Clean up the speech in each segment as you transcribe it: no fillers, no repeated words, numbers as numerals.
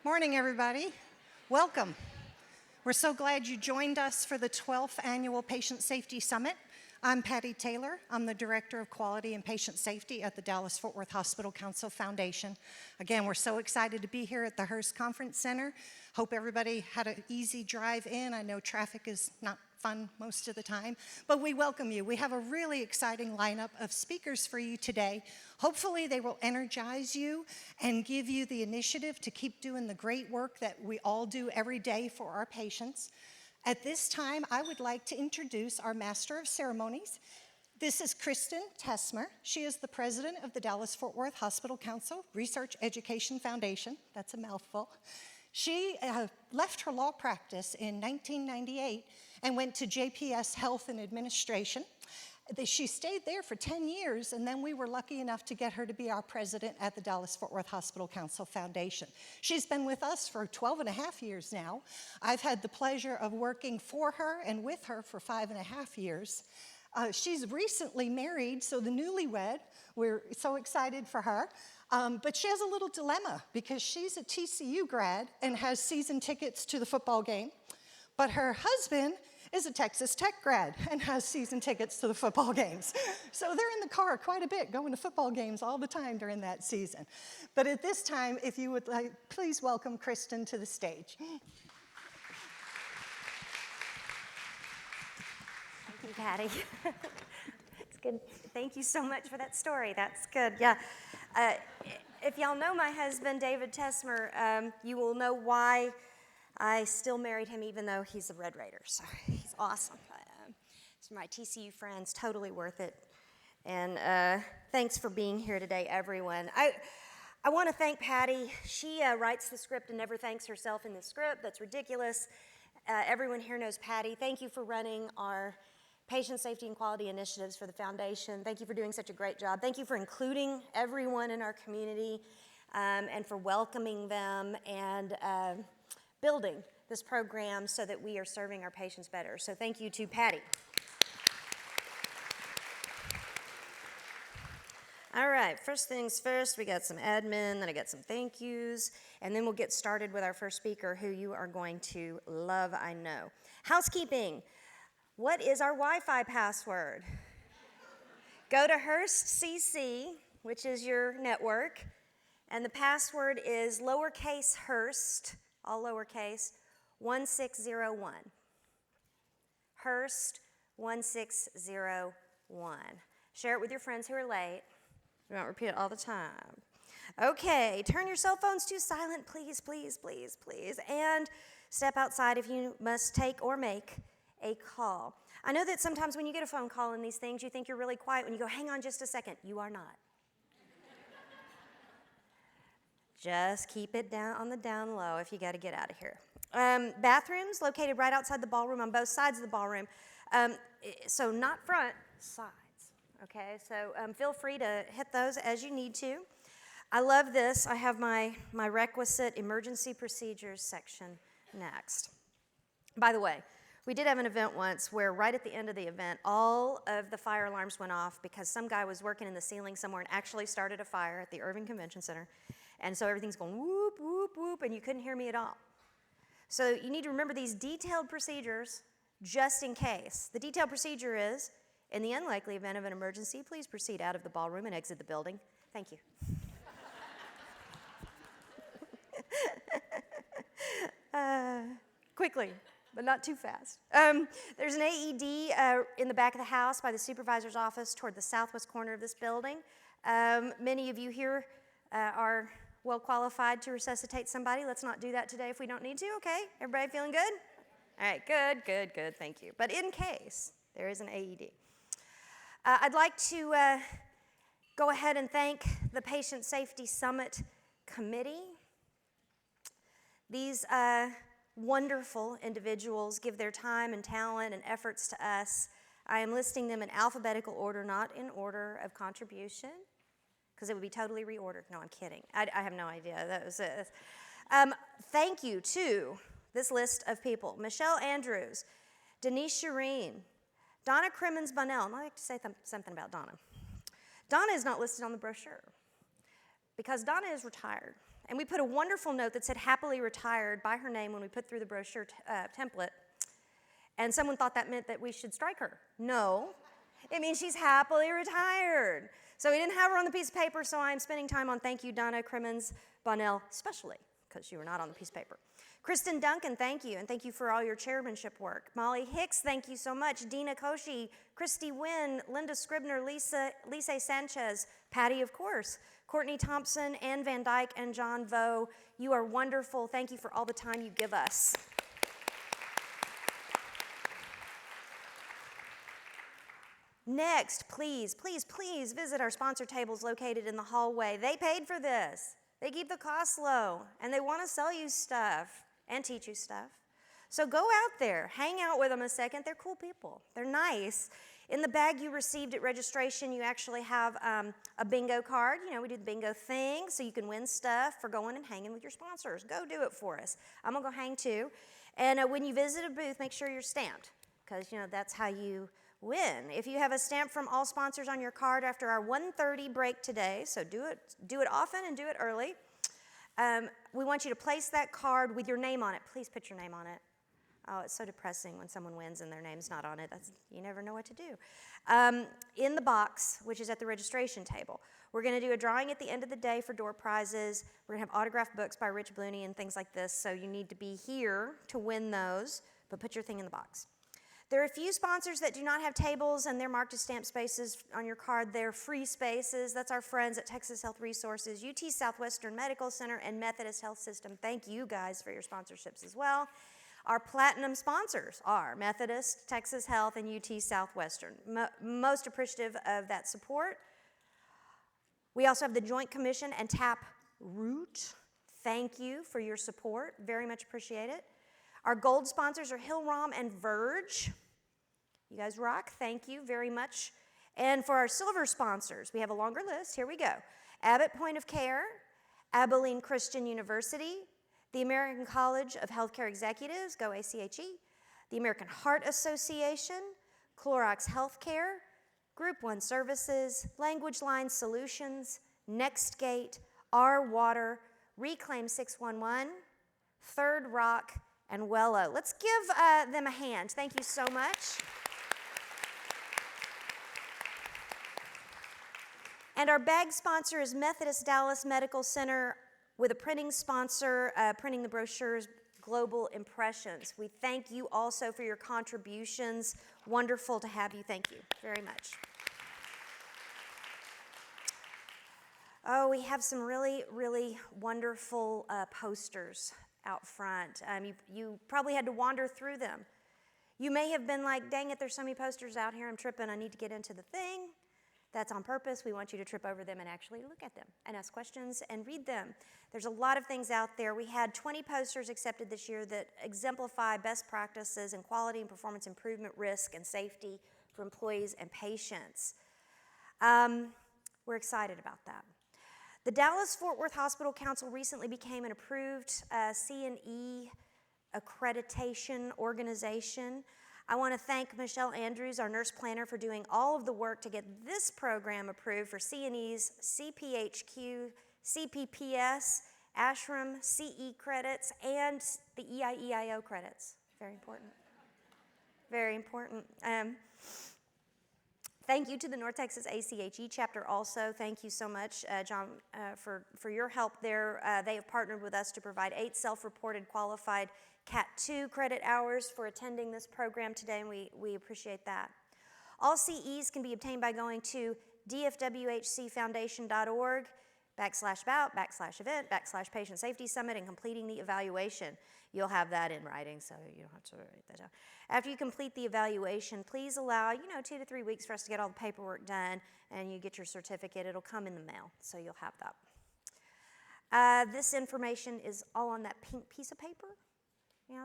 Morning, everybody. Welcome. We're so glad you joined us for the 12th Annual Patient Safety Summit. I'm Patty Taylor. I'm the Director of Quality and Patient Safety at the Dallas-Fort Worth Hospital Council Foundation. Again, we're so excited to be here at the Hearst Conference Center. Hope everybody had an easy drive in. I know traffic is not fun most of the time, but we welcome you. We have a really exciting lineup of speakers for you today. Hopefully they will energize you and give you the initiative to keep doing the great work that we all do every day for our patients. At this time, I would like to introduce our Master of Ceremonies. This is Kristen Tesmer. She is the president of the Dallas-Fort Worth Hospital Council Research Education Foundation. That's a mouthful. She left her law practice in 1998 and went to JPS Health and Administration. She stayed there for 10 years, and then we were lucky enough to get her to be our president at the Dallas-Fort Worth Hospital Council Foundation. She's been with us for 12 and a half years now. I've had the pleasure of working for her and with her for 5.5 years. She's recently married, so the newlywed, we're so excited for her. But she has a little dilemma because she's a TCU grad and has season tickets to the football game. But her husband is a Texas Tech grad and has season tickets to the football games. So they're in the car quite a bit, going to football games all the time during that season. But at this time, if you would like, please welcome Kristen to the stage. Thank you, Patty. It's good. Thank you so much for that story. That's good. Yeah. If y'all know my husband, David Tesmer, you will know why I still married him even though he's a Red Raider. So he's awesome. So my TCU friends, totally worth it. And thanks for being here today, everyone. I want to thank Patty. She writes the script and never thanks herself in the script. That's ridiculous. Everyone here knows Patty. Thank you for running our patient safety and quality initiatives for the foundation. Thank you for doing such a great job. Thank you for including everyone in our community and for welcoming them and building this program so that we are serving our patients better. So thank you to Patty. All right, first things first, we got some admin, then I got some thank yous, and then we'll get started with our first speaker who you are going to love, I know. Housekeeping. What is our Wi-Fi password? Go to Hearst CC, which is your network, and the password is lowercase Hearst, all lowercase, 1601. Hearst 1601. Share it with your friends who are late. We don't repeat it all the time. Okay, turn your cell phones to silent, please, please, please, please, and step outside if you must take or make a call. I know that sometimes when you get a phone call in these things, you think you're really quiet when you go, hang on just a second. You are not. Just keep it down on the down low if you got to get out of here. Bathrooms located right outside the ballroom on both sides of the ballroom. So not front, sides. Okay, so feel free to hit those as you need to. I love this. I have my requisite emergency procedures section next. By the way, we did have an event once where right at the end of the event, all of the fire alarms went off because some guy was working in the ceiling somewhere and actually started a fire at the Irving Convention Center. And so everything's going whoop, whoop, whoop, and you couldn't hear me at all. So you need to remember these detailed procedures just in case. The detailed procedure is, in the unlikely event of an emergency, please proceed out of the ballroom and exit the building. Thank you. Quickly, but not too fast. There's an AED in the back of the house by the supervisor's office toward the southwest corner of this building. Many of you here are well qualified to resuscitate somebody. Let's not do that today if we don't need to, okay? Everybody feeling good? All right, good, good, good, thank you. But in case there is an AED. I'd like to go ahead and thank the Patient Safety Summit Committee. These wonderful individuals give their time and talent and efforts to us. I am listing them in alphabetical order, not in order of contribution, because it would be totally reordered. No, I'm kidding. I have no idea. That was it. Thank you to this list of people. Michelle Andrews, Denise Shireen, Donna Crimmins-Bunnell. I'd like to say something about Donna. Donna is not listed on the brochure because Donna is retired And we put a wonderful note that said happily retired by her name when we put through the brochure template. And someone thought that meant that we should strike her. No, it means she's happily retired. So we didn't have her on the piece of paper, so I'm spending time on thank you, Donna Crimmins Bonnell, especially because you were not on the piece of paper. Kristen Duncan, thank you, and thank you for all your chairmanship work. Molly Hicks, thank you so much. Dina Koshi, Christy Wynn, Linda Scribner, Lisa Sanchez, Patty, of course, Courtney Thompson, Ann Van Dyke, and John Vo. You are wonderful. Thank you for all the time you give us. Next, please visit our sponsor tables located in the hallway. They paid for this. They keep the costs low, and they want to sell you stuff and teach you stuff. So go out there, hang out with them a second. They're cool people. They're nice. In the bag you received at registration, you actually have a bingo card. You know, we do the bingo thing, so you can win stuff for going and hanging with your sponsors. Go do it for us. I'm going to go hang too. And when you visit a booth, make sure you're stamped, because, you know, that's how you win. If you have a stamp from all sponsors on your card after our 1:30 break today, so do it often and do it early. We want you to place that card with your name on it. Please put your name on it. Oh, it's so depressing when someone wins and their name's not on it. You never know what to do. In the box, which is at the registration table, we're going to do a drawing at the end of the day for door prizes. We're going to have autographed books by Rich Blooney and things like this, so you need to be here to win those, but put your thing in the box. There are a few sponsors that do not have tables, and they're marked as stamp spaces on your card. They're free spaces. That's our friends at Texas Health Resources, UT Southwestern Medical Center, and Methodist Health System. Thank you guys for your sponsorships as well. Our platinum sponsors are Methodist, Texas Health, and UT Southwestern. Most appreciative of that support. We also have the Joint Commission and Taproot. Thank you for your support. Very much appreciate it. Our gold sponsors are Hillrom and Verge. You guys rock. Thank you very much. And for our silver sponsors, we have a longer list. Here we go. Abbott Point of Care, Abilene Christian University, the American College of Healthcare Executives, go ACHE, the American Heart Association, Clorox Healthcare, Group 1 Services, Language Line Solutions, NextGate, R Water, Reclaim 611, Third Rock, and Wello. Let's give them a hand. Thank you so much. And our bag sponsor is Methodist Dallas Medical Center, with a printing sponsor, printing the brochures, Global Impressions. We thank you also for your contributions. Wonderful to have you. Thank you very much. Oh, we have some really, really wonderful posters out front. You probably had to wander through them. You may have been like, dang it, there's so many posters out here, I'm tripping, I need to get into the thing. That's on purpose. We want you to trip over them and actually look at them and ask questions and read them. There's a lot of things out there. We had 20 posters accepted this year that exemplify best practices in quality and performance improvement, risk, and safety for employees and patients. We're excited about that. The Dallas-Fort Worth Hospital Council recently became an approved C&E accreditation organization. I want to thank Michelle Andrews, our nurse planner, for doing all of the work to get this program approved for C&E's CPHQ, CPPS, ASHRM, CE credits, and the EIEIO credits. Very important. Very important. Thank you to the North Texas ACHE chapter also. Thank you so much, John, for your help there. They have partnered with us to provide 8 self-reported qualified CAT 2 credit hours for attending this program today, and we appreciate that. All CEs can be obtained by going to dfwhcfoundation.org/bout/event/patient safety summit and completing the evaluation. You'll have that in writing, so you don't have to write that down. After you complete the evaluation, please allow 2 to 3 weeks for us to get all the paperwork done, and you get your certificate. It'll come in the mail, so you'll have that. This information is all on that pink piece of paper.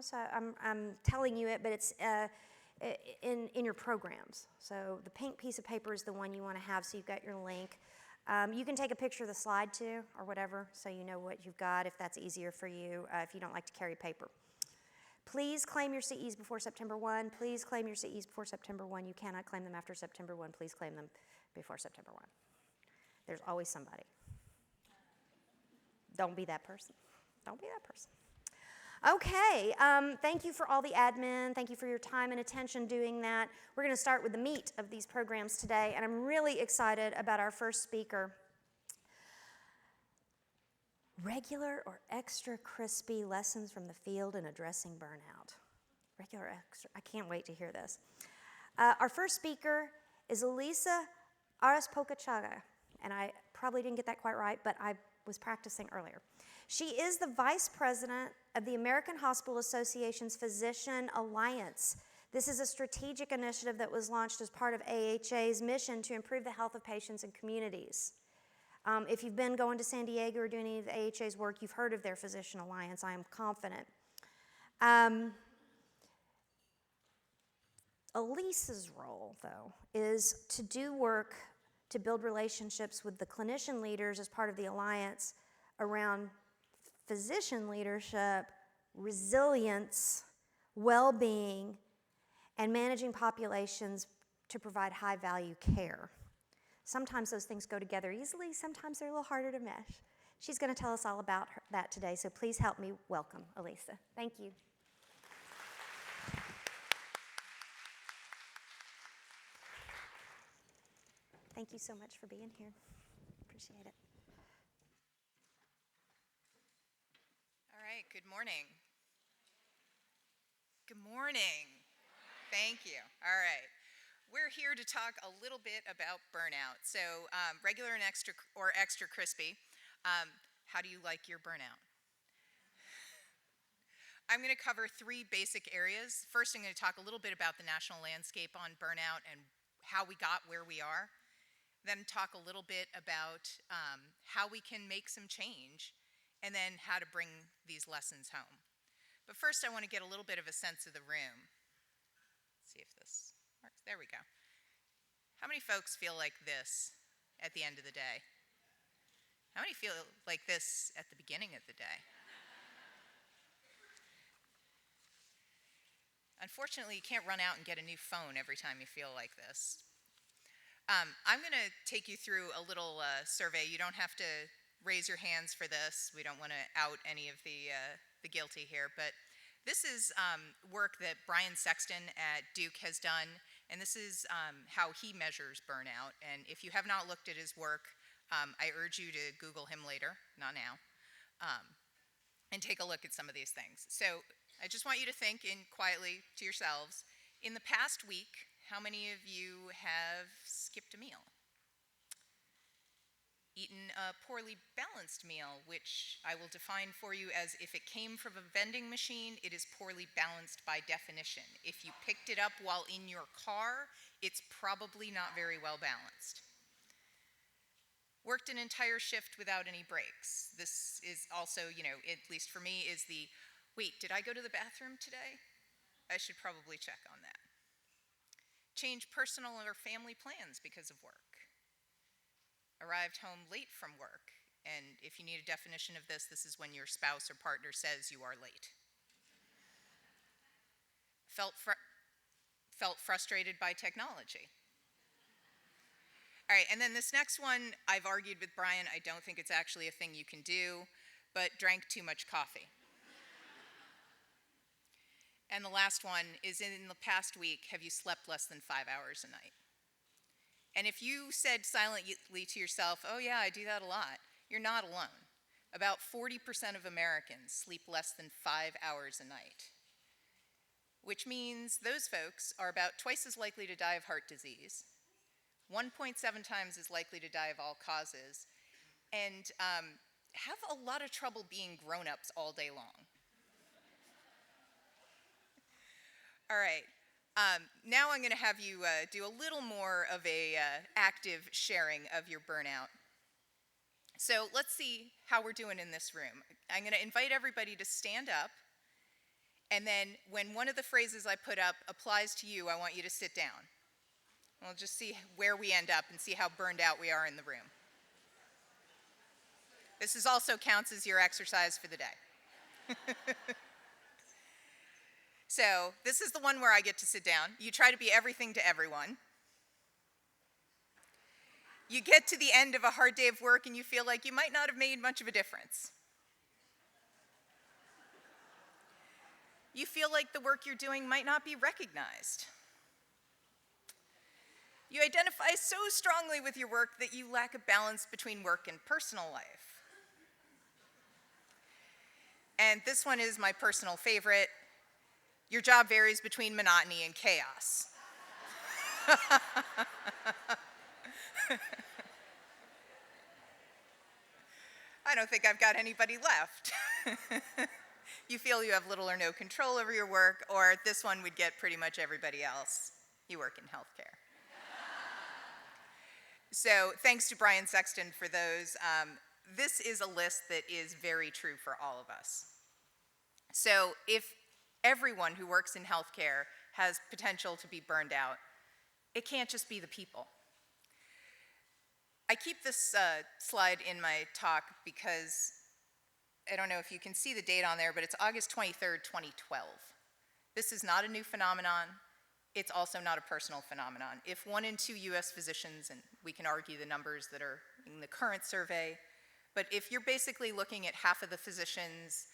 So I'm telling you it, but it's in your programs. So the pink piece of paper is the one you want to have, so you've got your link. You can take a picture of the slide too, or whatever, so you know what you've got if that's easier for you, if you don't like to carry paper. Please claim your CEs before September 1. Please claim your CEs before September 1. You cannot claim them after September 1. Please claim them before September 1. There's always somebody. Don't be that person. Don't be that person. Okay, thank you for all the admin. Thank you for your time and attention doing that. We're going to start with the meat of these programs today, and I'm really excited about our first speaker. Regular or extra crispy lessons from the field in addressing burnout. Regular or extra, I can't wait to hear this. Our first speaker is Elisa Arespacochaga, and I probably didn't get that quite right, but I was practicing earlier. She is the Vice President of the American Hospital Association's Physician Alliance. This is a strategic initiative that was launched as part of AHA's mission to improve the health of patients and communities. If you've been going to San Diego or doing any of the AHA's work, you've heard of their Physician Alliance, I am confident. Elisa's role, though, is to do work to build relationships with the clinician leaders as part of the alliance around physician leadership, resilience, well-being, and managing populations to provide high-value care. Sometimes those things go together easily, sometimes they're a little harder to mesh. She's going to tell us all about that today, so please help me welcome Elisa. Thank you. Thank you so much for being here. Appreciate it. All right, good morning. Good morning. Thank you. All right. We're here to talk a little bit about burnout. So regular and extra crispy. How do you like your burnout? I'm going to cover three basic areas. First, I'm going to talk a little bit about the national landscape on burnout and how we got where we are. Then talk a little bit about how we can make some change, and then how to bring these lessons home. But first, I want to get a little bit of a sense of the room. Let's see if this works. There we go. How many folks feel like this at the end of the day? How many feel like this at the beginning of the day? Unfortunately, you can't run out and get a new phone every time you feel like this. I'm going to take you through a little survey. You don't have to raise your hands for this. We don't want to out any of the guilty here. But this is work that Brian Sexton at Duke has done, and this is how he measures burnout. And if you have not looked at his work, I urge you to Google him later, not now, and take a look at some of these things. So I just want you to think quietly to yourselves, in the past week, how many of you have skipped a meal? Eaten a poorly balanced meal, which I will define for you as if it came from a vending machine, it is poorly balanced by definition. If you picked it up while in your car, it's probably not very well balanced. Worked an entire shift without any breaks. This is also, at least for me, is the, wait, did I go to the bathroom today? I should probably check on that. Change personal or family plans because of work. Arrived home late from work, and if you need a definition of this, this is when your spouse or partner says you are late. Felt frustrated by technology. All right, and then this next one, I've argued with Brian, I don't think it's actually a thing you can do, but drank too much coffee. And the last one is, in the past week, have you slept less than 5 hours a night? And if you said silently to yourself, oh yeah, I do that a lot, you're not alone. About 40% of Americans sleep less than 5 hours a night, which means those folks are about twice as likely to die of heart disease, 1.7 times as likely to die of all causes, and have a lot of trouble being grown-ups all day long. All right. Now I'm going to have you do a little more of a active sharing of your burnout. So let's see how we're doing in this room. I'm going to invite everybody to stand up, and then when one of the phrases I put up applies to you, I want you to sit down. We'll just see where we end up and see how burned out we are in the room. This also counts as your exercise for the day. So this is the one where I get to sit down. You try to be everything to everyone. You get to the end of a hard day of work and you feel like you might not have made much of a difference. You feel like the work you're doing might not be recognized. You identify so strongly with your work that you lack a balance between work and personal life. And this one is my personal favorite. Your job varies between monotony and chaos. I don't think I've got anybody left. You feel you have little or no control over your work, or this one would get pretty much everybody else. You work in healthcare. So thanks to Brian Sexton for those. This is a list that is very true for all of us. So if everyone who works in healthcare has potential to be burned out, it can't just be the people. I keep this slide in my talk because I don't know if you can see the date on there, but it's August 23rd, 2012. This is not a new phenomenon. It's also not a personal phenomenon. If 1 in 2 US physicians, and we can argue the numbers that are in the current survey, but if you're basically looking at half of the physicians,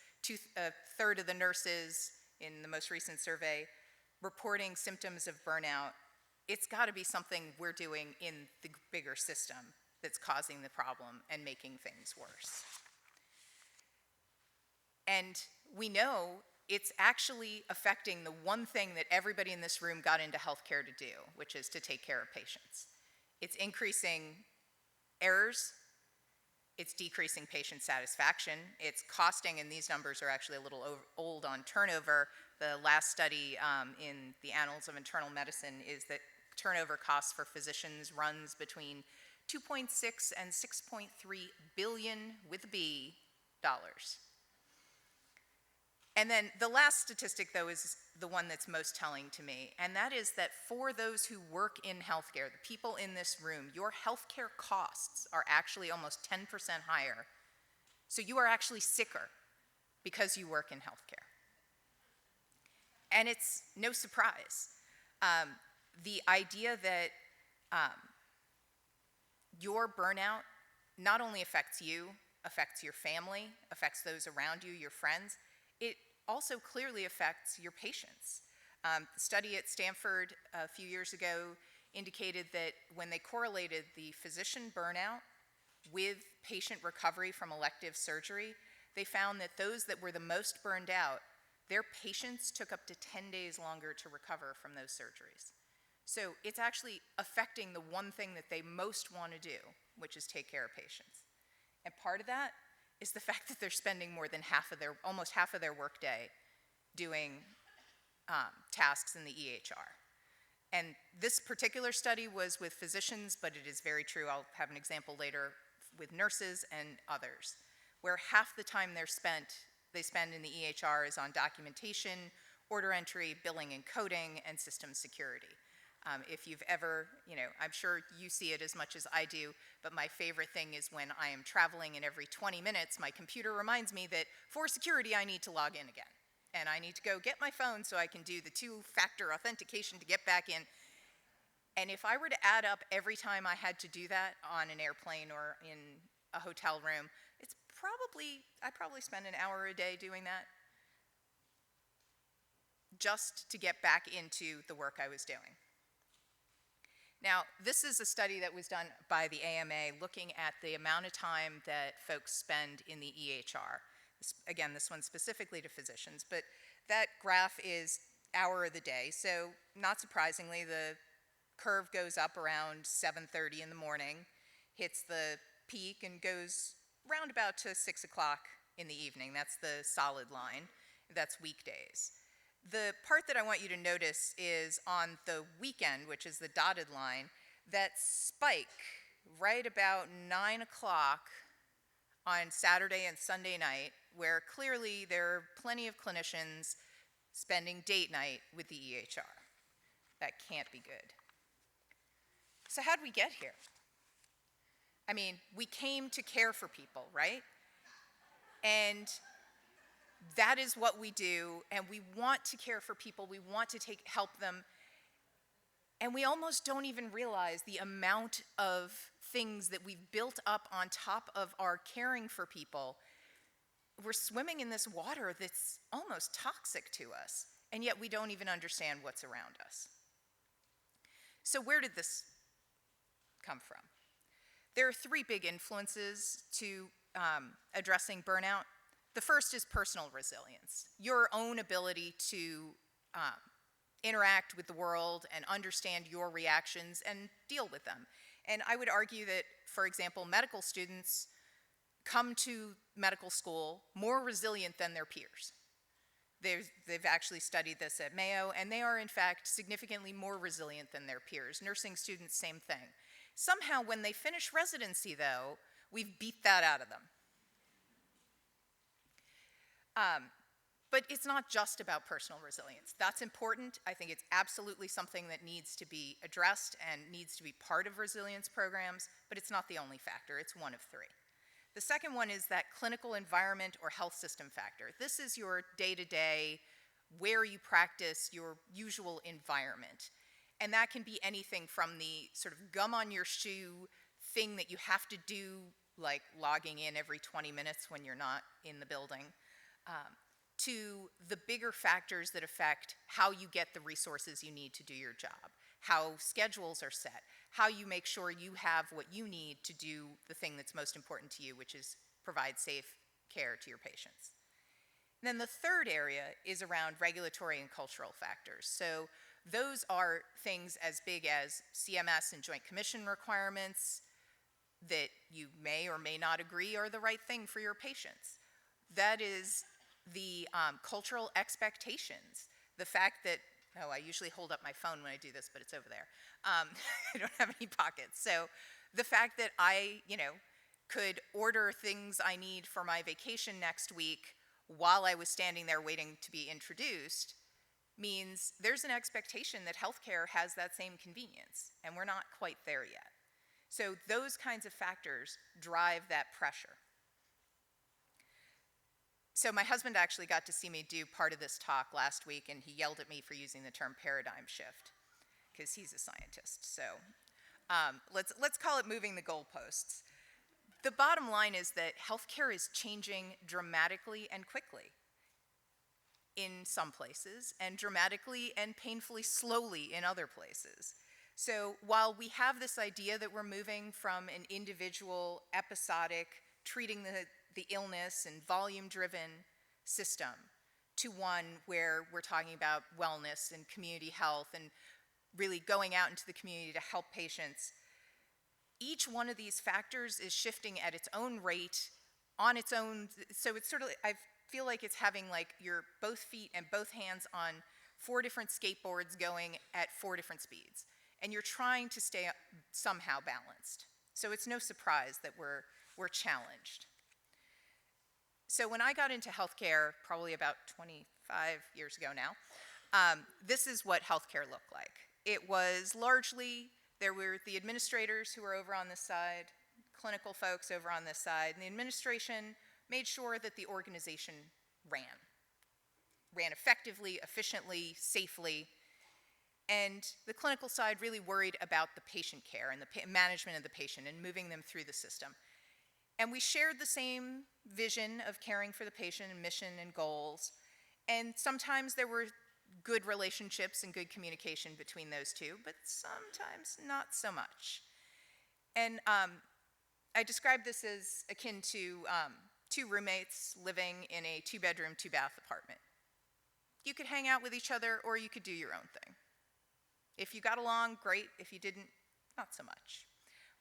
a third of the nurses in the most recent survey reporting symptoms of burnout, it's got to be something we're doing in the bigger system that's causing the problem and making things worse. And we know it's actually affecting the one thing that everybody in this room got into healthcare to do, which is to take care of patients. It's increasing errors, it's decreasing patient satisfaction, it's costing, and these numbers are actually a little old on turnover. The last study in the Annals of Internal Medicine is that turnover costs for physicians runs between 2.6 and 6.3 billion with a B dollars. And then the last statistic, though, is the one that's most telling to me, and that is that for those who work in healthcare, the people in this room, your healthcare costs are actually almost 10% higher. So you are actually sicker because you work in healthcare. And it's no surprise. The idea that your burnout not only affects you, affects your family, affects those around you, your friends, it also clearly affects your patients. The study at Stanford a few years ago indicated that when they correlated the physician burnout with patient recovery from elective surgery, they found that those that were the most burned out, their patients took up to 10 days longer to recover from those surgeries. So it's actually affecting the one thing that they most want to do, which is take care of patients. And part of that is the fact that they're spending more than almost half of their workday doing tasks in the EHR. And this particular study was with physicians, but it is very true. I'll have an example later with nurses and others, where half the time they spend in the EHR is on documentation, order entry, billing and coding, and system security. If you've ever, I'm sure you see it as much as I do, but my favorite thing is when I am traveling and every 20 minutes my computer reminds me that for security I need to log in again. And I need to go get my phone so I can do the 2-factor authentication to get back in. And if I were to add up every time I had to do that on an airplane or in a hotel room, I probably spend an hour a day doing that just to get back into the work I was doing. Now, this is a study that was done by the AMA looking at the amount of time that folks spend in the EHR. Again, this one's specifically to physicians, but that graph is hour of the day. So not surprisingly, the curve goes up around 7:30 in the morning, hits the peak, and goes round about to 6 o'clock in the evening. That's the solid line. That's weekdays. The part that I want you to notice is on the weekend, which is the dotted line, that spike right about 9 o'clock on Saturday and Sunday night, where clearly there are plenty of clinicians spending date night with the EHR. That can't be good. So how'd we get here? I mean, we came to care for people, right? And that is what we do, and we want to care for people, we want to help them, and we almost don't even realize the amount of things that we've built up on top of our caring for people we're swimming in this water that's almost toxic to us, and yet we don't even understand what's around us. So where did this come from? There are three big influences to addressing burnout. The first is personal resilience, your own ability to interact with the world and understand your reactions and deal with them. And I would argue that, for example, medical students come to medical school more resilient than their peers. They've actually studied this at Mayo, and they are in fact significantly more resilient than their peers. Nursing students, same thing. Somehow when they finish residency though, we've beat that out of them. But it's not just about personal resilience. That's important. I think it's absolutely something that needs to be addressed and needs to be part of resilience programs, but it's not the only factor. It's one of three. The second one is that clinical environment or health system factor. This is your day-to-day, where you practice, your usual environment. And that can be anything from the sort of gum on your shoe thing that you have to do, like logging in every 20 minutes when you're not in the building, to the bigger factors that affect how you get the resources you need to do your job, how schedules are set, how you make sure you have what you need to do the thing that's most important to you, which is provide safe care to your patients. And then the third area is around regulatory and cultural factors. So those are things as big as CMS and Joint Commission requirements that you may or may not agree are the right thing for your patients. That is the cultural expectations, the fact that, oh, I usually hold up my phone when I do this, but it's over there. I don't have any pockets. So the fact that I, could order things I need for my vacation next week while I was standing there waiting to be introduced means there's an expectation that healthcare has that same convenience, and we're not quite there yet. So those kinds of factors drive that pressure. So my husband actually got to see me do part of this talk last week, and he yelled at me for using the term paradigm shift, because he's a scientist. So let's call it moving the goalposts. The bottom line is that healthcare is changing dramatically and quickly in some places, and dramatically and painfully slowly in other places. So while we have this idea that we're moving from an individual, episodic, treating the illness and volume-driven system to one where we're talking about wellness and community health and really going out into the community to help patients, each one of these factors is shifting at its own rate, on its own. So it's sort of, I feel like it's having like your both feet and both hands on 4 different skateboards going at 4 different speeds. And you're trying to stay somehow balanced. So it's no surprise that we're challenged. So when I got into healthcare, probably about 25 years ago now, this is what healthcare looked like. It was largely, there were the administrators who were over on this side, clinical folks over on this side, and the administration made sure that the organization ran effectively, efficiently, safely, and the clinical side really worried about the patient care and the management of the patient and moving them through the system. And we shared the same vision of caring for the patient and mission and goals. And sometimes there were good relationships and good communication between those two, but sometimes not so much. And I describe this as akin to 2 roommates living in a 2-bedroom, 2-bath apartment. You could hang out with each other or you could do your own thing. If you got along, great. If you didn't, not so much.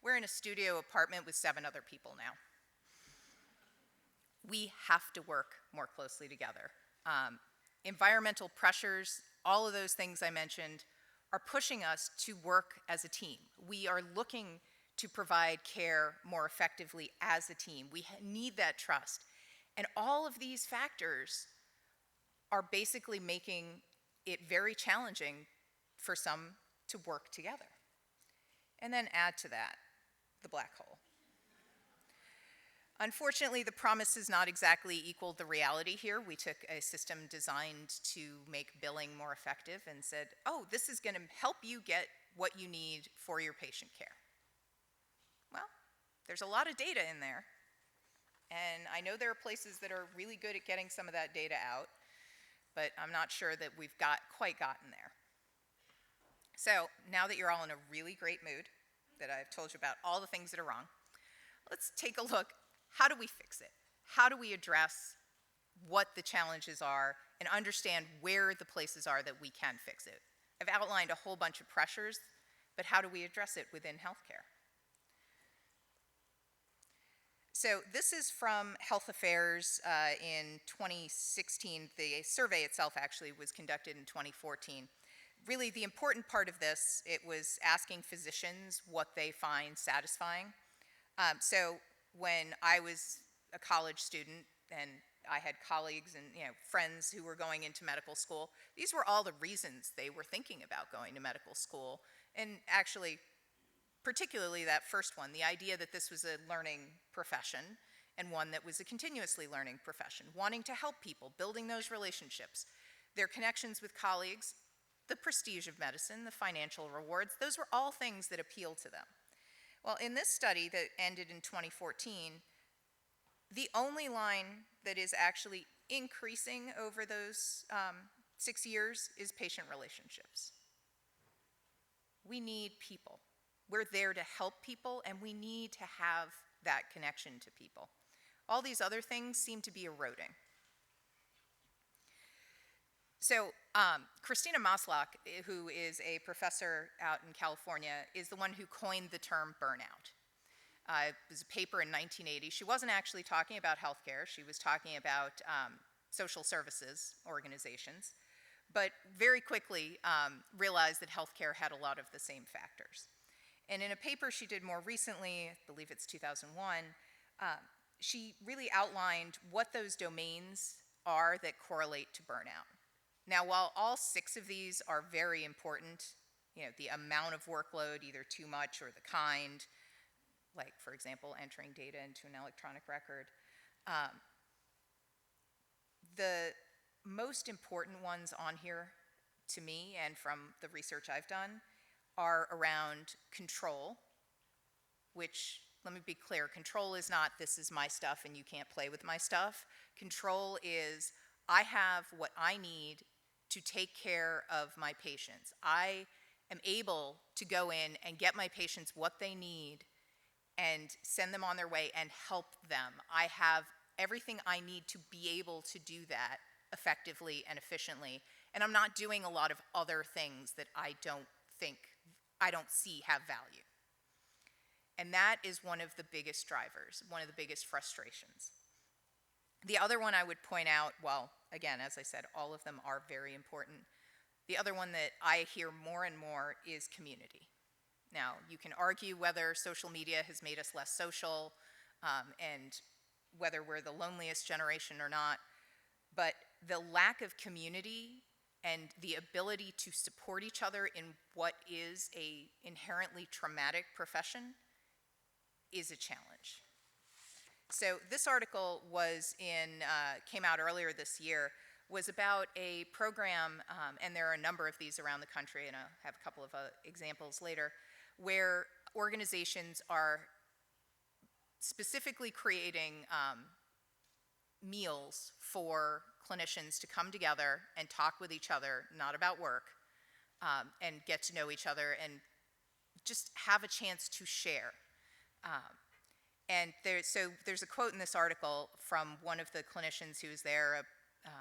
We're in a studio apartment with 7 other people now. We have to work more closely together. Environmental pressures, all of those things I mentioned, are pushing us to work as a team. We are looking to provide care more effectively as a team. We need that trust. And all of these factors are basically making it very challenging for some to work together. And then add to that the black hole. Unfortunately, the promise has not exactly equaled the reality here. We took a system designed to make billing more effective and said, oh, this is going to help you get what you need for your patient care. Well, there's a lot of data in there, And I know there are places that are really good at getting some of that data out, but I'm not sure that we've quite gotten there. So now that you're all in a really great mood, that I've told you about all the things that are wrong, let's take a look. How do we fix it? How do we address what the challenges are and understand where the places are that we can fix it? I've outlined a whole bunch of pressures, but how do we address it within healthcare? So this is from Health Affairs in 2016. The survey itself actually was conducted in 2014. Really, the important part of this, it was asking physicians what they find satisfying. So when I was a college student and I had colleagues and friends who were going into medical school, these were all the reasons they were thinking about going to medical school. And actually, particularly that first one, the idea that this was a learning profession and one that was a continuously learning profession, wanting to help people, building those relationships, their connections with colleagues, the prestige of medicine, the financial rewards, those were all things that appealed to them. Well, in this study that ended in 2014, the only line that is actually increasing over those 6 years is patient relationships. We need people. We're there to help people, and we need to have that connection to people. All these other things seem to be eroding. So Christina Maslach, who is a professor out in California, is the one who coined the term burnout. It was a paper in 1980. She wasn't actually talking about healthcare. She was talking about social services organizations, but very quickly realized that healthcare had a lot of the same factors. And in a paper she did more recently, I believe it's 2001, she really outlined what those domains are that correlate to burnout. Now, while all 6 of these are very important, the amount of workload, either too much or the kind, like, for example, entering data into an electronic record, the most important ones on here to me and from the research I've done are around control, which, let me be clear, control is not this is my stuff and you can't play with my stuff. Control is I have what I need to take care of my patients. I am able to go in and get my patients what they need and send them on their way and help them. I have everything I need to be able to do that effectively and efficiently, and I'm not doing a lot of other things that I don't see have value. And that is one of the biggest drivers, one of the biggest frustrations. The other one I would point out, well, again, as I said, all of them are very important. The other one that I hear more and more is community. Now, you can argue whether social media has made us less social and whether we're the loneliest generation or not, but the lack of community and the ability to support each other in what is an inherently traumatic profession is a challenge. So this article came out earlier this year, was about a program, and there are a number of these around the country, and I'll have a couple of examples later, where organizations are specifically creating meals for clinicians to come together and talk with each other, not about work, and get to know each other and just have a chance to share. And there's a quote in this article from one of the clinicians who was there, a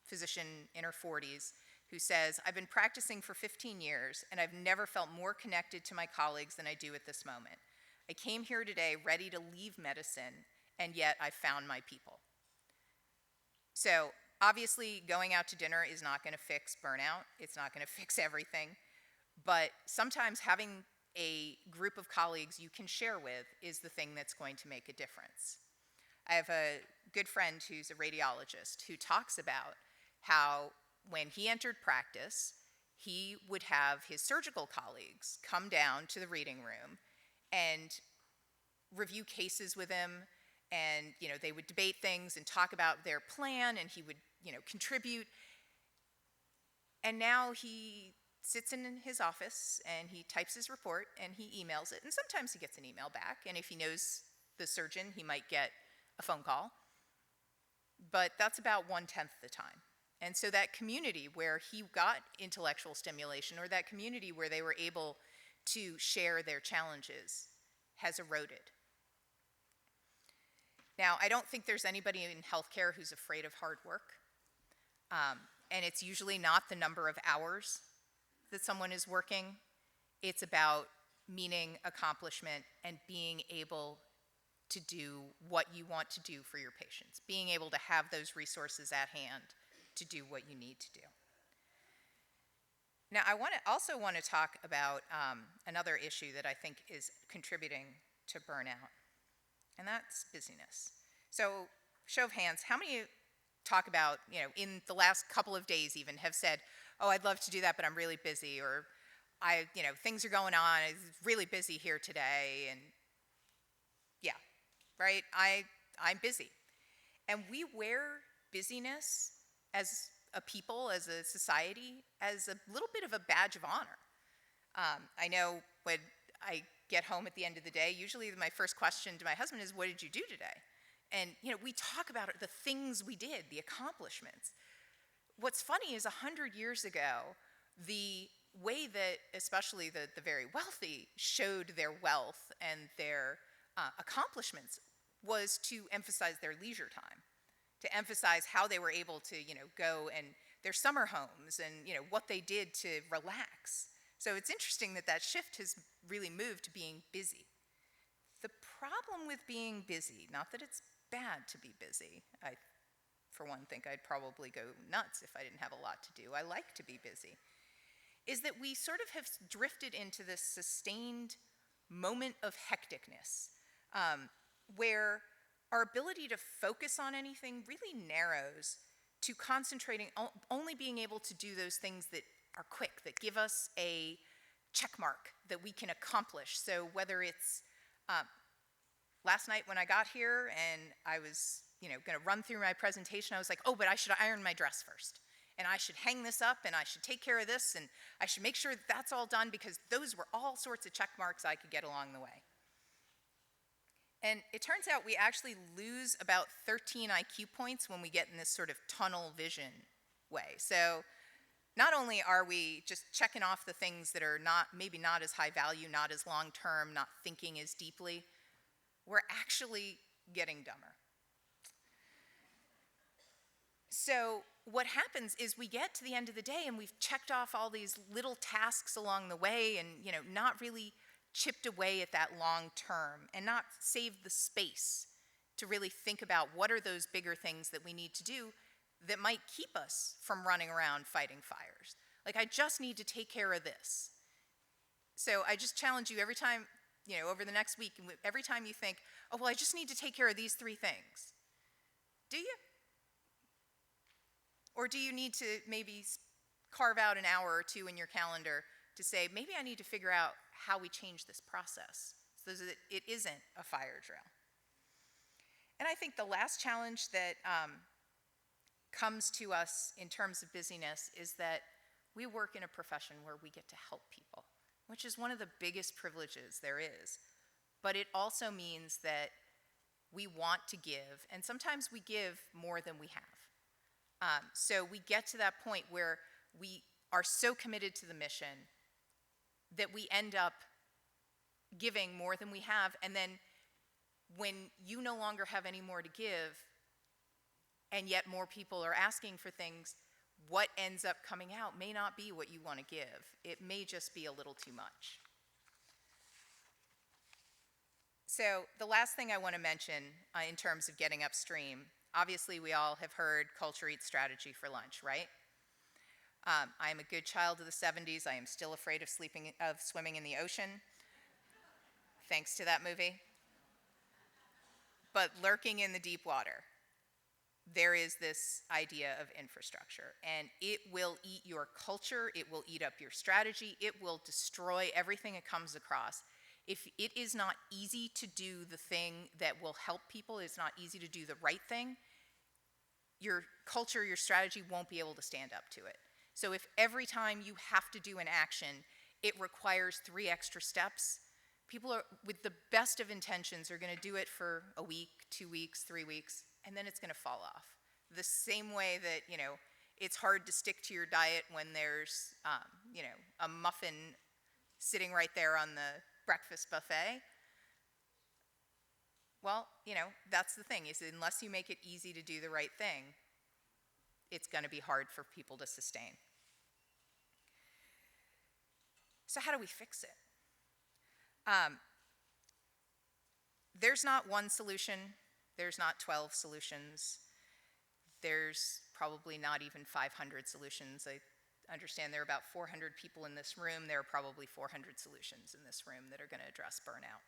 physician in her 40s, who says, "I've been practicing for 15 years, and I've never felt more connected to my colleagues than I do at this moment. I came here today ready to leave medicine, and yet I found my people." So obviously, going out to dinner is not going to fix burnout. It's not going to fix everything. But sometimes having a group of colleagues you can share with is the thing that's going to make a difference. I have a good friend who's a radiologist who talks about how when he entered practice, he would have his surgical colleagues come down to the reading room and review cases with him, and they would debate things and talk about their plan, and he would contribute. And now he sits in his office and he types his report and he emails it, and sometimes he gets an email back, and if he knows the surgeon, he might get a phone call, but that's about 1/10 the time. And so that community where he got intellectual stimulation, or that community where they were able to share their challenges, has eroded. Now, I don't think there's anybody in healthcare who's afraid of hard work. And it's usually not the number of hours that someone is working. It's about meaning, accomplishment, and being able to do what you want to do for your patients, being able to have those resources at hand to do what you need to do. Now, I also want to talk about another issue that I think is contributing to burnout, and that's busyness. So, show of hands, how many talk about, in the last couple of days even, have said, oh, I'd love to do that, but I'm really busy, or things are going on, it's really busy here today, and yeah, right? I'm busy. And we wear busyness as a people, as a society, as a little bit of a badge of honor. I know when I get home at the end of the day, usually my first question to my husband is, what did you do today? And, we talk about the things we did, the accomplishments. What's funny is 100 years ago, the way that especially the very wealthy showed their wealth and their accomplishments was to emphasize their leisure time, to emphasize how they were able to, go and their summer homes and, what they did to relax. So it's interesting that that shift has really moved to being busy. The problem with being busy, not that it's bad to be busy. I, for one, think I'd probably go nuts if I didn't have a lot to do. I like to be busy. Is that we sort of have drifted into this sustained moment of hecticness, where our ability to focus on anything really narrows to concentrating, only being able to do those things that are quick, that give us a check mark that we can accomplish. So whether it's last night when I got here and I was, going to run through my presentation, I was like, oh, but I should iron my dress first. And I should hang this up, and I should take care of this, and I should make sure that that's all done, because those were all sorts of check marks I could get along the way. And it turns out we actually lose about 13 IQ points when we get in this sort of tunnel vision way. So not only are we just checking off the things that are maybe not as high value, not as long term, not thinking as deeply, we're actually getting dumber. So what happens is we get to the end of the day and we've checked off all these little tasks along the way and, not really chipped away at that long term and not saved the space to really think about what are those bigger things that we need to do that might keep us from running around fighting fires. Like, I just need to take care of this. So I just challenge you every time, over the next week, every time you think, oh, well, I just need to take care of these 3 things. Do you? Or do you need to maybe carve out an hour or 2 in your calendar to say, maybe I need to figure out how we change this process so that it isn't a fire drill? And I think the last challenge that comes to us in terms of busyness is that we work in a profession where we get to help people, which is one of the biggest privileges there is. But it also means that we want to give, and sometimes we give more than we have. So we get to that point where we are so committed to the mission that we end up giving more than we have, and then when you no longer have any more to give, and yet more people are asking for things, what ends up coming out may not be what you want to give. It may just be a little too much. So the last thing I want to mention in terms of getting upstream, obviously we all have heard culture eats strategy for lunch, right? I am a good child of the 70s. I am still afraid of swimming in the ocean, thanks to that movie. But lurking in the deep water, there is this idea of infrastructure, and it will eat your culture, it will eat up your strategy, it will destroy everything it comes across. If it is not easy to do the thing that will help people, it's not easy to do the right thing, your culture, your strategy won't be able to stand up to it. So if every time you have to do an action, it requires 3 extra steps, people are, with the best of intentions, are going to do it for a week, 2 weeks, 3 weeks, and then it's going to fall off. The same way that, it's hard to stick to your diet when there's, a muffin sitting right there on the breakfast buffet. Well, that's the thing, is unless you make it easy to do the right thing, it's going to be hard for people to sustain. So how do we fix it? There's not one solution. There's not 12 solutions. There's probably not even 500 solutions. I understand there are about 400 people in this room. There are probably 400 solutions in this room that are going to address burnout.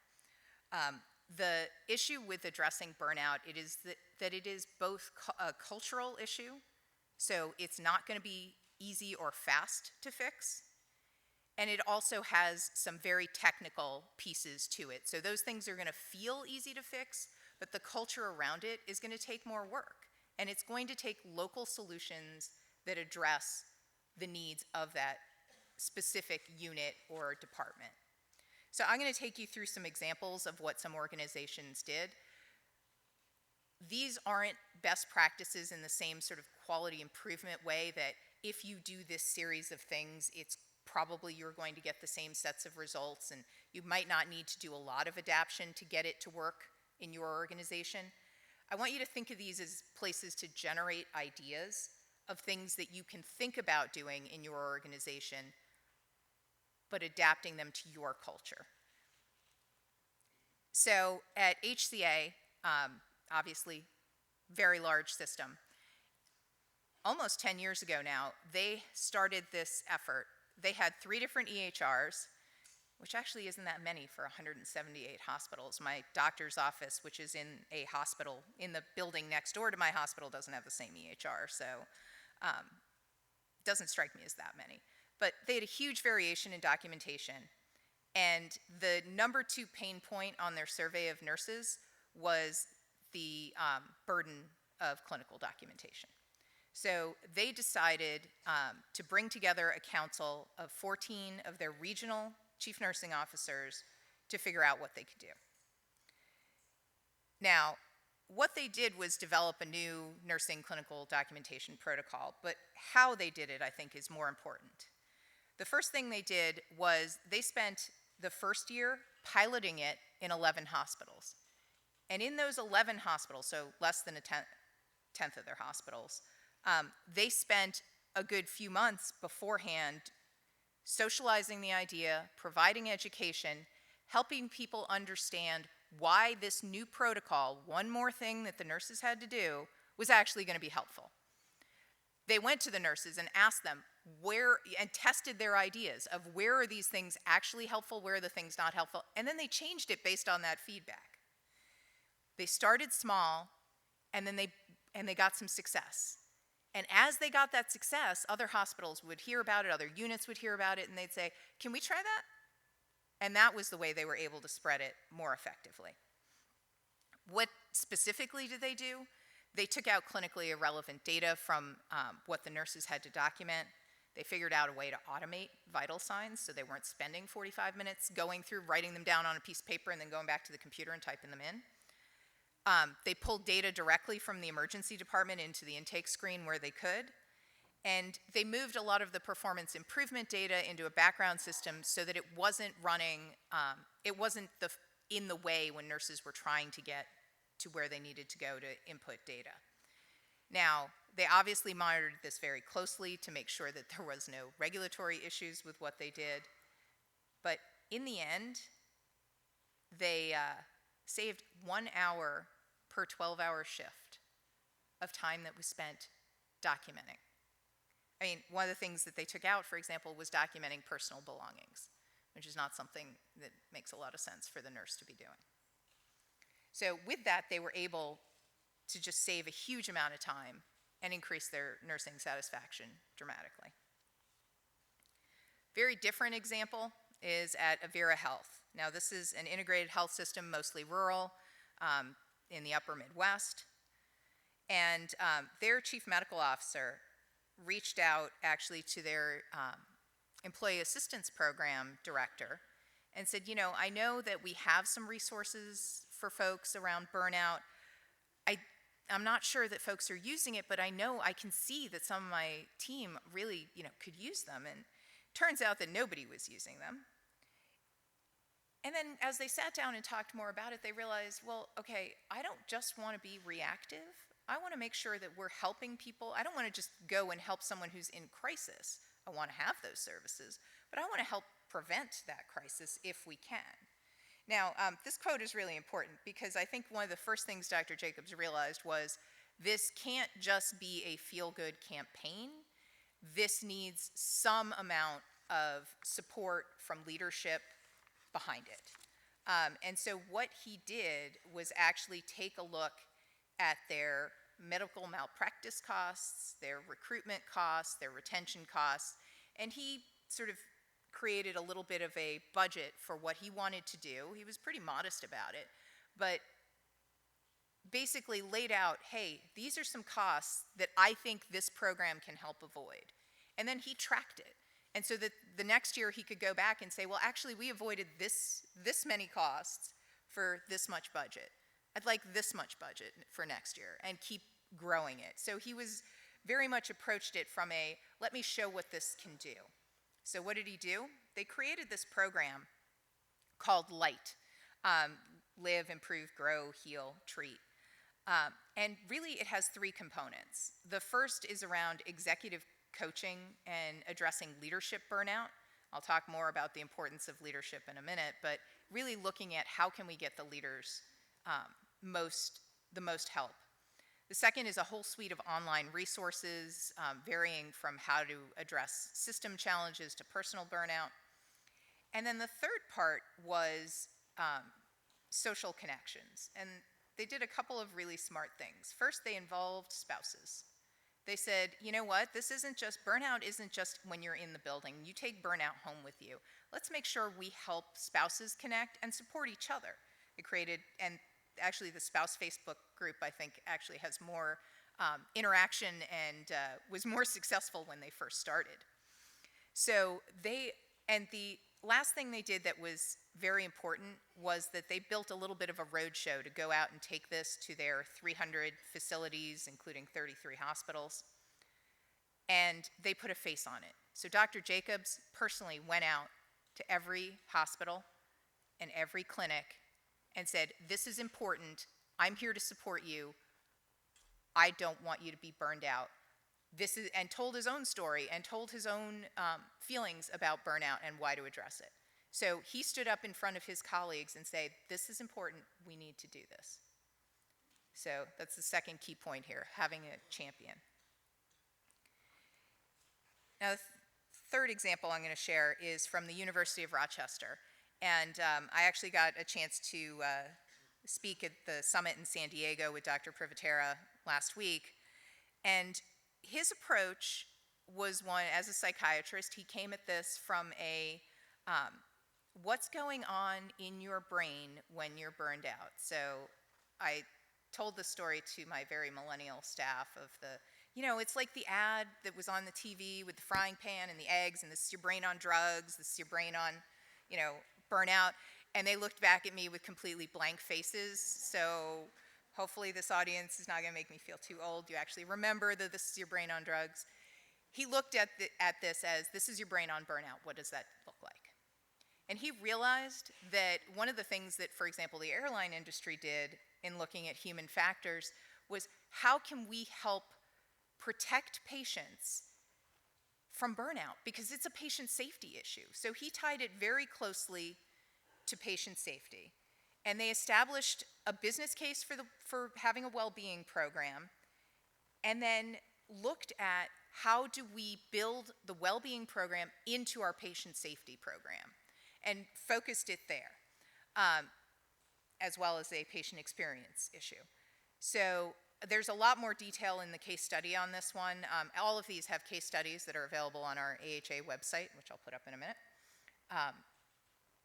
The issue with addressing burnout, it is that it is both a cultural issue, so it's not going to be easy or fast to fix, and it also has some very technical pieces to it. So those things are going to feel easy to fix, but the culture around it is going to take more work, and it's going to take local solutions that address the needs of that specific unit or department. So I'm going to take you through some examples of what some organizations did. These aren't best practices in the same sort of quality improvement way that if you do this series of things, it's probably you're going to get the same sets of results, and you might not need to do a lot of adaptation to get it to work in your organization. I want you to think of these as places to generate ideas of things that you can think about doing in your organization, but adapting them to your culture. So at HCA, obviously, very large system. Almost 10 years ago now, they started this effort. They had 3 different EHRs, which actually isn't that many for 178 hospitals. My doctor's office, which is in a hospital, in the building next door to my hospital, doesn't have the same EHR, so it doesn't strike me as that many. But they had a huge variation in documentation, and the number 2 pain point on their survey of nurses was the burden of clinical documentation. So they decided to bring together a council of 14 of their regional chief nursing officers to figure out what they could do. Now, what they did was develop a new nursing clinical documentation protocol, but how they did it, I think, is more important. The first thing they did was they spent the first year piloting it in 11 hospitals. And in those 11 hospitals, so less than a tenth of their hospitals, they spent a good few months beforehand socializing the idea, providing education, helping people understand why this new protocol, one more thing that the nurses had to do, was actually going to be helpful. They went to the nurses and asked them and tested their ideas of where are these things actually helpful, where are the things not helpful, and then they changed it based on that feedback. They started small, and then they got some success. And as they got that success, other hospitals would hear about it, other units would hear about it, and they'd say, "Can we try that?" And that was the way they were able to spread it more effectively. What specifically did they do? They took out clinically irrelevant data from what the nurses had to document. They figured out a way to automate vital signs, so they weren't spending 45 minutes going through, writing them down on a piece of paper, and then going back to the computer and typing them in. They pulled data directly from the emergency department into the intake screen where they could. And they moved a lot of the performance improvement data into a background system so that it wasn't running, in the way when nurses were trying to get to where they needed to go to input data. Now, they obviously monitored this very closely to make sure that there was no regulatory issues with what they did. But in the end, they saved 1 hour per 12-hour shift of time that was spent documenting. I mean, one of the things that they took out, for example, was documenting personal belongings, which is not something that makes a lot of sense for the nurse to be doing. So with that, they were able to just save a huge amount of time and increase their nursing satisfaction dramatically. Very different example is at Avera Health. Now, this is an integrated health system, mostly rural, in the upper Midwest. And their chief medical officer reached out actually to their employee assistance program director and said, I know that we have some resources for folks around burnout. I'm not sure that folks are using it, but I know I can see that some of my team really, could use them. And turns out that nobody was using them. And then as they sat down and talked more about it, they realized, well, okay, I don't just want to be reactive. I want to make sure that we're helping people. I don't want to just go and help someone who's in crisis. I want to have those services, but I want to help prevent that crisis if we can. Now, this quote is really important because I think one of the first things Dr. Jacobs realized was this can't just be a feel-good campaign. This needs some amount of support from leadership behind it. And so what he did was actually take a look at their medical malpractice costs, their recruitment costs, their retention costs, and he sort of created a little bit of a budget for what he wanted to do. He was pretty modest about it, but basically laid out, hey, these are some costs that I think this program can help avoid. And then he tracked it. And so that the next year he could go back and say, well, actually, we avoided this many costs for this much budget. I'd like this much budget for next year, and keep growing it. So he was very much approached it from a, let me show what this can do. So what did he do? They created this program called LIGHT, Live, Improve, Grow, Heal, Treat. And really it has three components. The first is around executive coaching and addressing leadership burnout. I'll talk more about the importance of leadership in a minute, but really looking at how can we get the leaders the most help. The second is a whole suite of online resources, varying from how to address system challenges to personal burnout. And then the third part was social connections. And they did a couple of really smart things. First, they involved spouses. They said, you know what, burnout isn't just when you're in the building. You take burnout home with you. Let's make sure we help spouses connect and support each other. It created, and actually the spouse Facebook group, I think, actually has more interaction and was more successful when they first started. So the last thing they did that was very important was that they built a little bit of a roadshow to go out and take this to their 300 facilities, including 33 hospitals, and they put a face on it. So Dr. Jacobs personally went out to every hospital and every clinic and said, this is important, I'm here to support you, I don't want you to be burned out. And told his own story and told his own feelings about burnout and why to address it. So he stood up in front of his colleagues and said, this is important, we need to do this. So that's the second key point here, having a champion. Now the third example I'm going to share is from the University of Rochester. And I actually got a chance to speak at the summit in San Diego with Dr. Privatera last week. And his approach was one, as a psychiatrist, he came at this from a, what's going on in your brain when you're burned out? So I told the story to my very millennial staff of it's like the ad that was on the TV with the frying pan and the eggs, and this is your brain on drugs, this is your brain on, burnout. And they looked back at me with completely blank faces. So hopefully this audience is not going to make me feel too old. You actually remember that this is your brain on drugs. He looked at this as, this is your brain on burnout. What does that look like? And he realized that one of the things that, for example, the airline industry did in looking at human factors was, how can we help protect patients from burnout? Because it's a patient safety issue. So he tied it very closely to patient safety. And they established a business case for having a well-being program, and then looked at how do we build the well-being program into our patient safety program, and focused it there, as well as a patient experience issue. So there's a lot more detail in the case study on this one. All of these have case studies that are available on our AHA website, which I'll put up in a minute.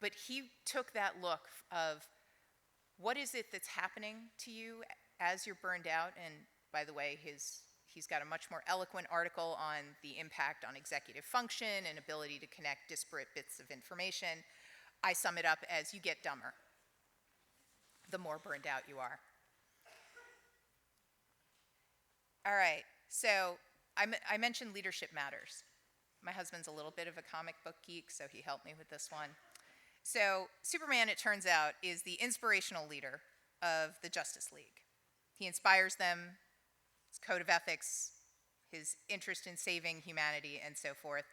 But he took that look of, what is it that's happening to you as you're burned out? And by the way, he's got a much more eloquent article on the impact on executive function and ability to connect disparate bits of information. I sum it up as you get dumber the more burned out you are. All right, so I mentioned leadership matters. My husband's a little bit of a comic book geek, so he helped me with this one. So Superman, it turns out, is the inspirational leader of the Justice League. He inspires them, his code of ethics, his interest in saving humanity, and so forth.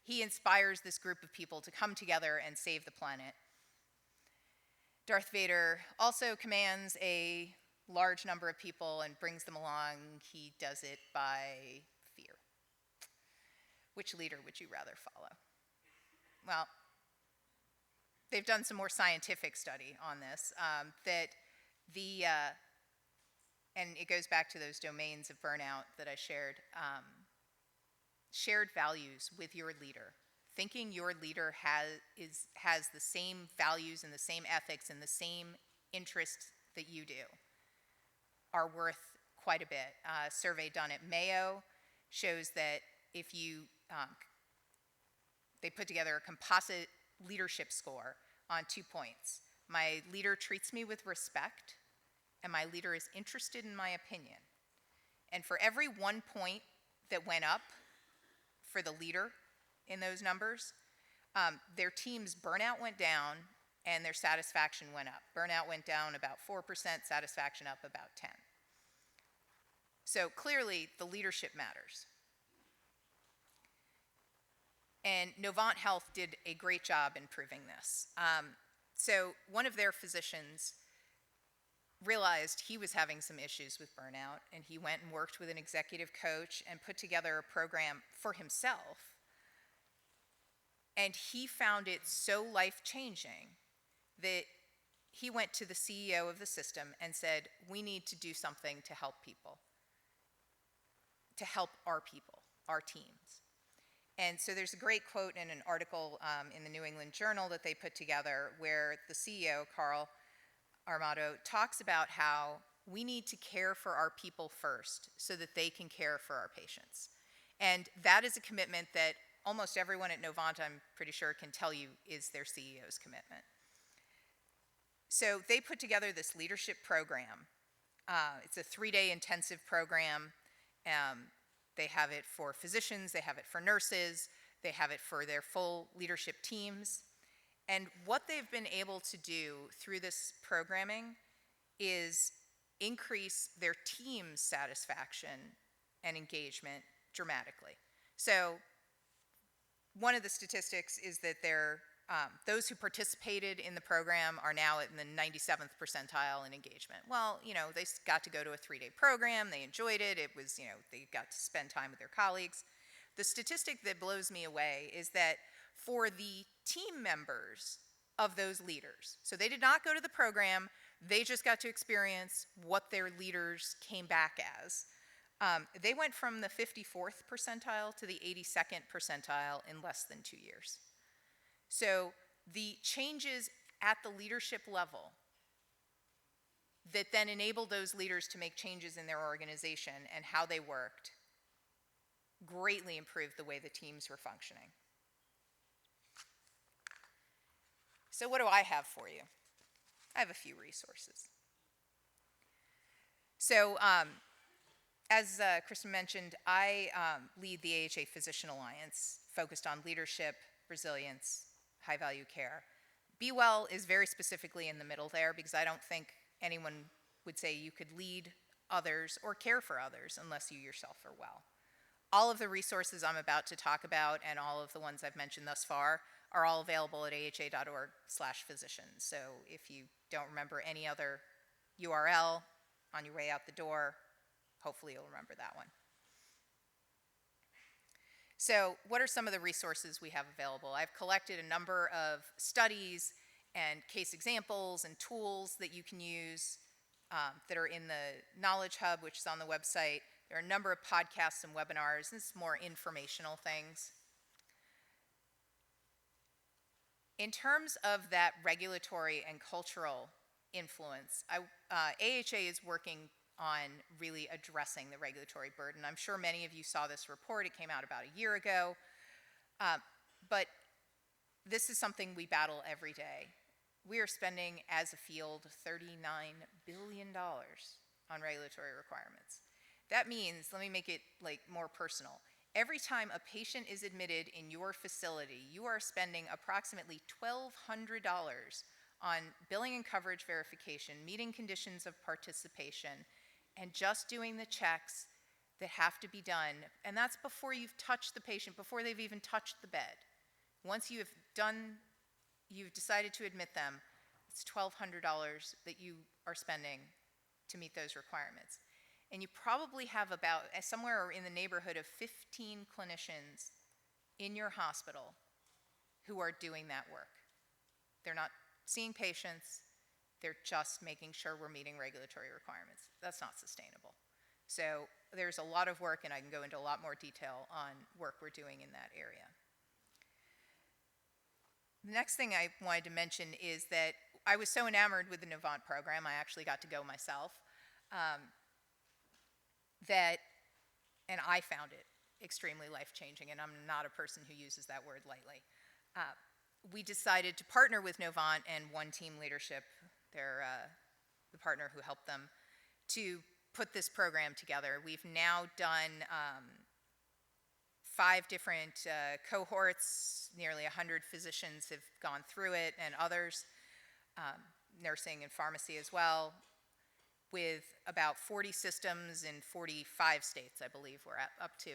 He inspires this group of people to come together and save the planet. Darth Vader also commands a large number of people and brings them along. He does it by fear. Which leader would you rather follow? Well, they've done some more scientific study on this, and it goes back to those domains of burnout that I shared. Shared values with your leader. Thinking your leader has the same values and the same ethics and the same interests that you do are worth quite a bit. A survey done at Mayo shows that if you, they put together a composite leadership score on 2 points. My leader treats me with respect, and my leader is interested in my opinion. And for every 1 point that went up for the leader in those numbers, their team's burnout went down and their satisfaction went up. Burnout went down about 4%, satisfaction up about 10%. So clearly, the leadership matters. And Novant Health did a great job in proving this. So one of their physicians realized he was having some issues with burnout, and he went and worked with an executive coach and put together a program for himself. And he found it so life-changing that he went to the CEO of the system and said, we need to do something to help people, to help our people, our teams. And so there's a great quote in an article in the New England Journal that they put together where the CEO, Carl Armato, talks about how we need to care for our people first so that they can care for our patients. And that is a commitment that almost everyone at Novant, I'm pretty sure, can tell you is their CEO's commitment. So they put together this leadership program. It's a 3-day intensive program. They have it for physicians, they have it for nurses, they have it for their full leadership teams. And what they've been able to do through this programming is increase their team's satisfaction and engagement dramatically. So one of the statistics is that those who participated in the program are now in the 97th percentile in engagement. Well, they got to go to a 3-day program, they enjoyed it, they got to spend time with their colleagues. The statistic that blows me away is that for the team members of those leaders, so they did not go to the program, they just got to experience what their leaders came back as. They went from the 54th percentile to the 82nd percentile in less than 2 years. So the changes at the leadership level that then enabled those leaders to make changes in their organization and how they worked greatly improved the way the teams were functioning. So what do I have for you? I have a few resources. So as Kristen mentioned, I lead the AHA Physician Alliance, focused on leadership, resilience, high-value care. Be Well is very specifically in the middle there because I don't think anyone would say you could lead others or care for others unless you yourself are well. All of the resources I'm about to talk about and all of the ones I've mentioned thus far are all available at aha.org/physicians. So if you don't remember any other URL on your way out the door, hopefully you'll remember that one. So what are some of the resources we have available? I've collected a number of studies and case examples and tools that you can use that are in the Knowledge Hub, which is on the website. There are a number of podcasts and webinars. This is more informational things. In terms of that regulatory and cultural influence, AHA is working on really addressing the regulatory burden. I'm sure many of you saw this report. It came out about a year ago. But this is something we battle every day. We are spending, as a field, $39 billion on regulatory requirements. That means, let me make it more personal. Every time a patient is admitted in your facility, you are spending approximately $1,200 on billing and coverage verification, meeting conditions of participation, and just doing the checks that have to be done. And that's before you've touched the patient, before they've even touched the bed. Once you've decided to admit them, it's $1,200 that you are spending to meet those requirements. And you probably have about somewhere in the neighborhood of 15 clinicians in your hospital who are doing that work. They're not seeing patients, they're just making sure we're meeting regulatory requirements. That's not sustainable. So there's a lot of work, and I can go into a lot more detail on work we're doing in that area. The next thing I wanted to mention is that I was so enamored with the Novant program, I actually got to go myself, and I found it extremely life-changing, and I'm not a person who uses that word lightly. We decided to partner with Novant and One Team Leadership, they're the partner who helped them, to put this program together. We've now done 5 different cohorts, nearly 100 physicians have gone through it, and others, nursing and pharmacy as well, with about 40 systems in 45 states, I believe we're up to,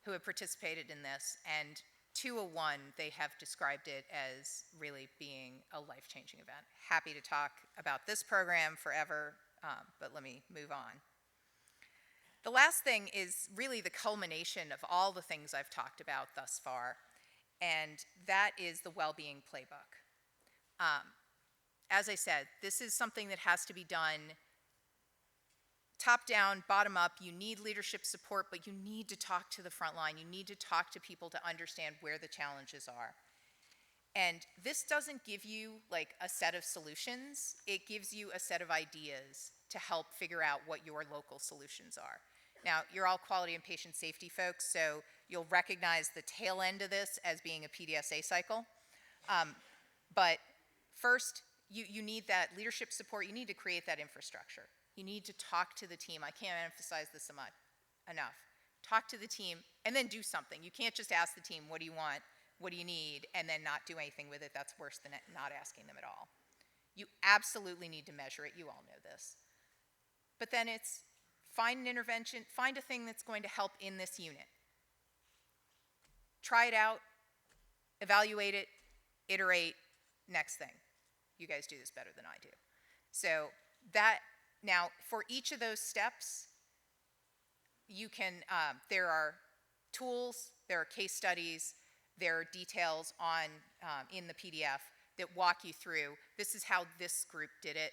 who have participated in this. And 201, they have described it as really being a life-changing event. Happy to talk about this program forever, but let me move on. The last thing is really the culmination of all the things I've talked about thus far, and that is the well-being playbook. As I said, this is something that has to be done top down, bottom up. You need leadership support, but you need to talk to the front line. You need to talk to people to understand where the challenges are. And this doesn't give you a set of solutions. It gives you a set of ideas to help figure out what your local solutions are. Now, you're all quality and patient safety folks, so you'll recognize the tail end of this as being a PDSA cycle. But first, you need that leadership support. You need to create that infrastructure. You need to talk to the team. I can't emphasize this enough. Talk to the team and then do something. You can't just ask the team, what do you want, what do you need, and then not do anything with it. That's worse than not asking them at all. You absolutely need to measure it. You all know this. But then it's find an intervention, find a thing that's going to help in this unit. Try it out, evaluate it, iterate, next thing. You guys do this better than I do. So now for each of those steps, you can, there are tools, there are case studies, there are details on, in the PDF that walk you through, this is how this group did it.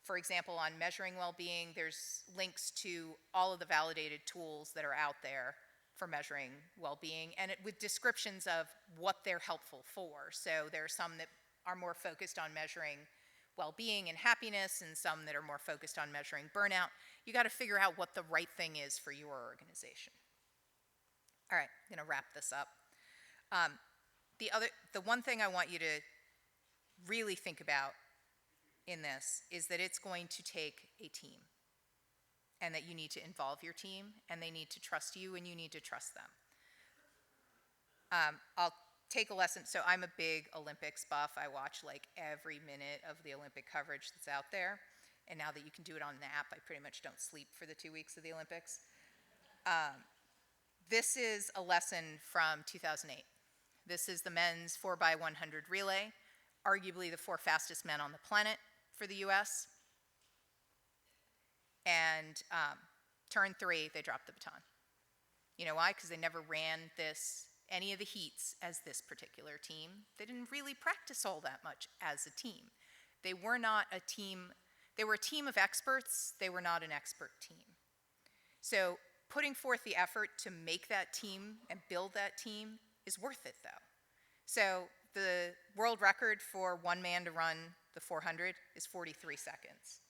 For example, on measuring well-being, there's links to all of the validated tools that are out there for measuring well-being, and with descriptions of what they're helpful for. So there are some that are more focused on measuring well-being and happiness, and some that are more focused on measuring burnout. You got to figure out what the right thing is for your organization. All right, I'm going to wrap this up. The one thing I want you to really think about in this is that it's going to take a team, and that you need to involve your team, and they need to trust you, and you need to trust them. I'll take a lesson. So I'm a big Olympics buff. I watch every minute of the Olympic coverage that's out there. And now that you can do it on an app, I pretty much don't sleep for the 2 weeks of the Olympics. This is a lesson from 2008. This is the men's 4x100 relay, arguably the 4 fastest men on the planet for the US. And turn 3, they dropped the baton. You know why? Because they never ran any of the heats as this particular team. They didn't really practice all that much as a team. They were not a team, they were a team of experts, they were not an expert team. So putting forth the effort to make that team and build that team is worth it though. So the world record for one man to run the 400 is 43 seconds.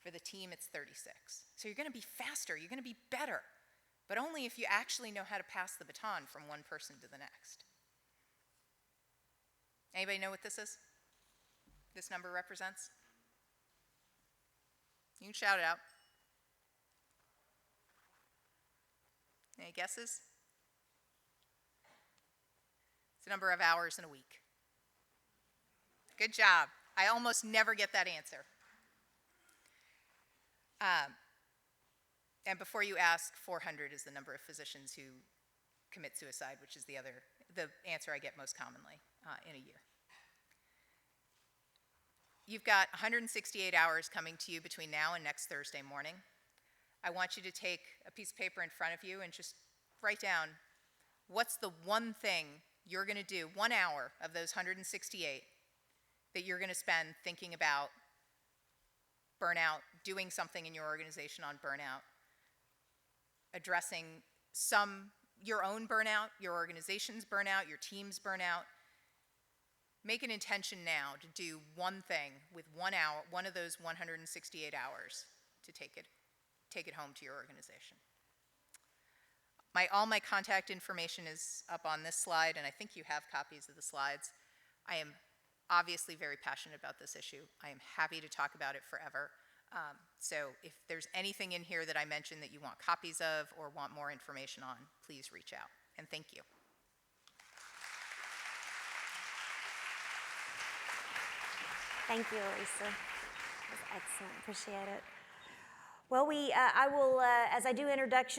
For the team, it's 36. So you're gonna be faster, you're gonna be better, but only if you actually know how to pass the baton from one person to the next. Anybody know what this is? This number represents? You can shout it out. Any guesses? It's the number of hours in a week. Good job. I almost never get that answer. And before you ask, 400 is the number of physicians who commit suicide, which is the answer I get most commonly in a year. You've got 168 hours coming to you between now and next Thursday morning. I want you to take a piece of paper in front of you and just write down what's the one thing you're going to do, 1 hour of those 168, that you're going to spend thinking about burnout, doing something in your organization on burnout, addressing your own burnout, your organization's burnout, your team's burnout. Make an intention now to do one thing with 1 hour, one of those 168 hours to take it home to your organization. All my contact information is up on this slide, and I think you have copies of the slides. I am obviously very passionate about this issue. I am happy to talk about it forever. So if there's anything in here that I mentioned that you want copies of or want more information on, please reach out. And thank you. Thank you, Elisa. That was excellent. Appreciate it. Well, I will, as I do introductions,